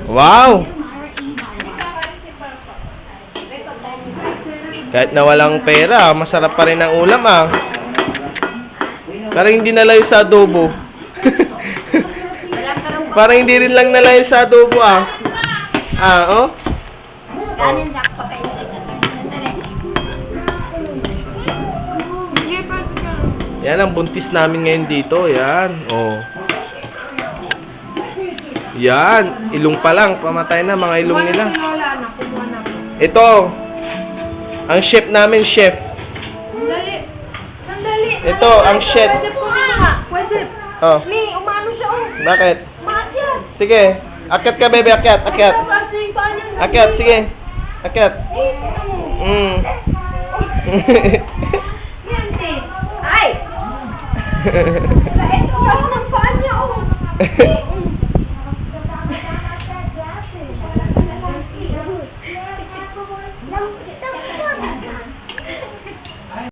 Wow! Kahit na walang pera, masarap pa rin ang ulam ah. Parang hindi nalayo sa adobo. Parang hindi rin lang nalayo sa adobo ah. Ah, oh? Kanin lang pa kayo. Yan ang buntis namin ngayon dito. Yan. Oh. Yan. Ilong pa lang. Pamatay na mga ilong nila. Ito. Ang chef namin, chef. Sandali. Sandali. Ito, ang chef. Pwede po nga. Pwede. Oh. May umano siya oh. Bakit? Matyas. Sige. Akyat ka, bebe. Akyat. Akyat. Akyat. Sige. Akyat. Yan eh. Ay! Ito ako ng paan niya oh.